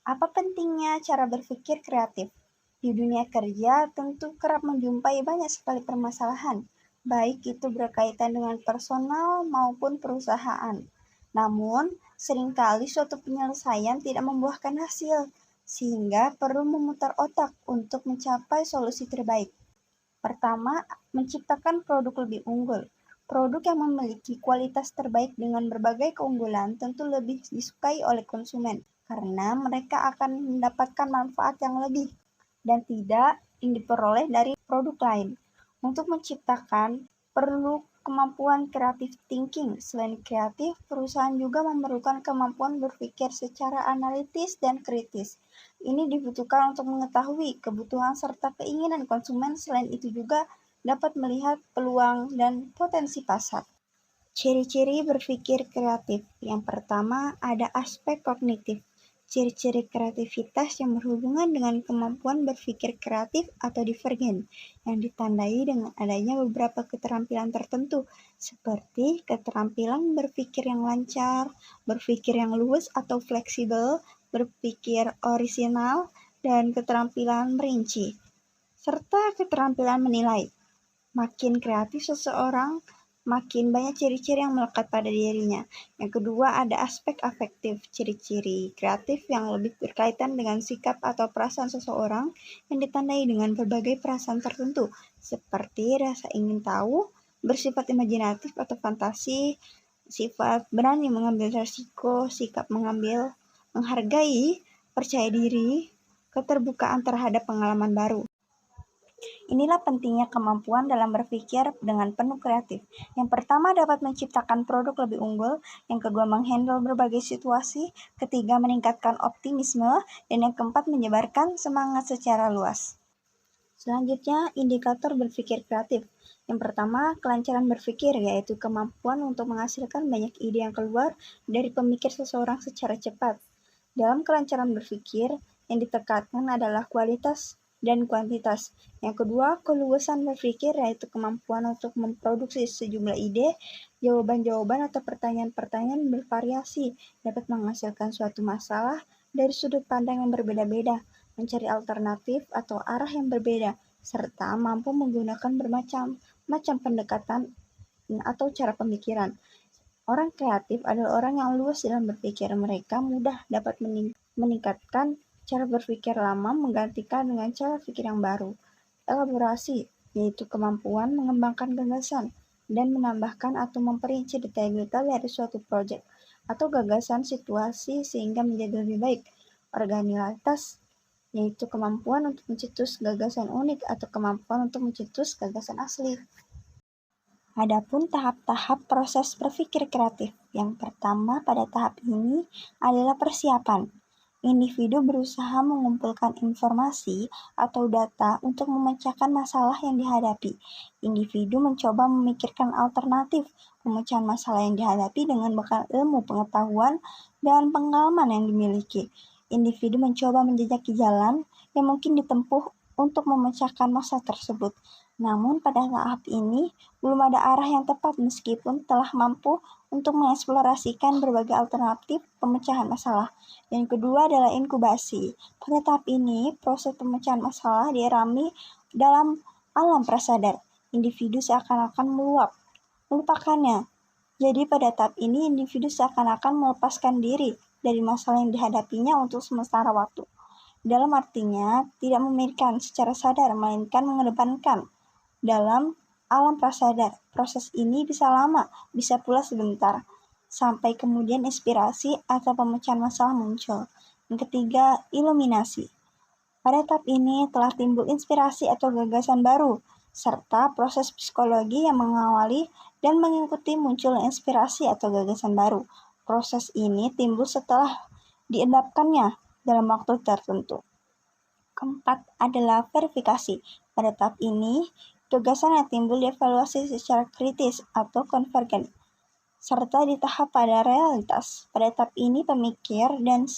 Apa pentingnya cara berpikir kreatif? Di dunia kerja tentu kerap menjumpai banyak sekali permasalahan, baik itu berkaitan dengan personal maupun perusahaan. Namun, seringkali suatu penyelesaian tidak membuahkan hasil, sehingga perlu memutar otak untuk mencapai solusi terbaik. Pertama, menciptakan produk lebih unggul. Produk yang memiliki kualitas terbaik dengan berbagai keunggulan tentu lebih disukai oleh konsumen, karena mereka akan mendapatkan manfaat yang lebih dan tidak yang diperoleh dari produk lain. Untuk menciptakan, perlu kemampuan creative thinking. Selain kreatif, perusahaan juga memerlukan kemampuan berpikir secara analitis dan kritis. Ini dibutuhkan untuk mengetahui kebutuhan serta keinginan konsumen. Selain itu juga dapat melihat peluang dan potensi pasar. Ciri-ciri berpikir kreatif. Yang pertama, ada aspek kognitif. Ciri-ciri kreativitas yang berhubungan dengan kemampuan berpikir kreatif atau divergen, yang ditandai dengan adanya beberapa keterampilan tertentu, seperti keterampilan berpikir yang lancar, berpikir yang luwes atau fleksibel, berpikir orisinal, dan keterampilan merinci, serta keterampilan menilai. Makin kreatif seseorang, makin banyak ciri-ciri yang melekat pada dirinya. Yang kedua, ada aspek afektif. Ciri-ciri kreatif yang lebih berkaitan dengan sikap atau perasaan seseorang yang ditandai dengan berbagai perasaan tertentu, seperti rasa ingin tahu, bersifat imajinatif atau fantasi, sifat berani mengambil resiko, sikap menghargai, percaya diri, keterbukaan terhadap pengalaman baru. Inilah pentingnya kemampuan dalam berpikir dengan penuh kreatif. Yang pertama dapat menciptakan produk lebih unggul, yang kedua menghandle berbagai situasi, ketiga meningkatkan optimisme, dan yang keempat menyebarkan semangat secara luas. Selanjutnya, indikator berpikir kreatif. Yang pertama, kelancaran berpikir, yaitu kemampuan untuk menghasilkan banyak ide yang keluar dari pemikir seseorang secara cepat. Dalam kelancaran berpikir, yang ditekankan adalah kualitas dan kuantitas. Yang kedua, keluasan berpikir, yaitu kemampuan untuk memproduksi sejumlah ide, jawaban-jawaban atau pertanyaan-pertanyaan bervariasi, dapat menghasilkan suatu masalah dari sudut pandang yang berbeda-beda, mencari alternatif atau arah yang berbeda, serta mampu menggunakan bermacam-macam pendekatan atau cara pemikiran. Orang kreatif adalah orang yang luas dalam berpikir. Mereka mudah dapat meningkatkan cara berpikir lama menggantikan dengan cara pikir yang baru. Elaborasi, yaitu kemampuan mengembangkan gagasan dan menambahkan atau memperinci detail-detail dari suatu proyek atau gagasan situasi sehingga menjadi lebih baik. Originalitas, yaitu kemampuan untuk mencetus gagasan unik atau kemampuan untuk mencetus gagasan asli. Adapun tahap-tahap proses berpikir kreatif. Yang pertama pada tahap ini adalah persiapan. Individu berusaha mengumpulkan informasi atau data untuk memecahkan masalah yang dihadapi. Individu mencoba memikirkan alternatif pemecahan masalah yang dihadapi dengan bekal ilmu, pengetahuan, dan pengalaman yang dimiliki. Individu mencoba menjejaki jalan yang mungkin ditempuh untuk memecahkan masalah tersebut. Namun pada tahap ini belum ada arah yang tepat meskipun telah mampu untuk mengeksplorasikan berbagai alternatif pemecahan masalah. Yang kedua adalah inkubasi. Pada tahap ini, proses pemecahan masalah dialami dalam alam prasadar. Individu seakan-akan melupakannya. Jadi pada tahap ini, individu seakan-akan melepaskan diri dari masalah yang dihadapinya untuk sementara waktu. Dalam artinya, tidak memikirkan secara sadar, melainkan mengedepankan dalam alam prasadar. Proses ini bisa lama, bisa pula sebentar, sampai kemudian inspirasi atau pemecahan masalah muncul. Yang ketiga, iluminasi. Pada tahap ini telah timbul inspirasi atau gagasan baru, serta proses psikologi yang mengawali dan mengikuti munculnya inspirasi atau gagasan baru. Proses ini timbul setelah diendapkannya dalam waktu tertentu. Keempat adalah verifikasi. Pada tahap ini, gagasan yang timbul dievaluasi secara kritis atau konvergen, serta di tahap pada realitas. Pada tahap ini, pemikir dan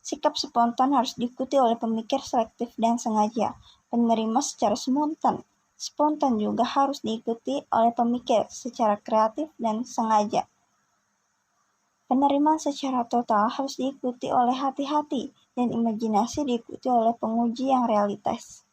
sikap spontan harus diikuti oleh pemikir selektif dan sengaja. Penerima secara spontan juga harus diikuti oleh pemikir secara kreatif dan sengaja. Penerimaan secara total harus diikuti oleh hati-hati, dan imajinasi diikuti oleh penguji yang realitas.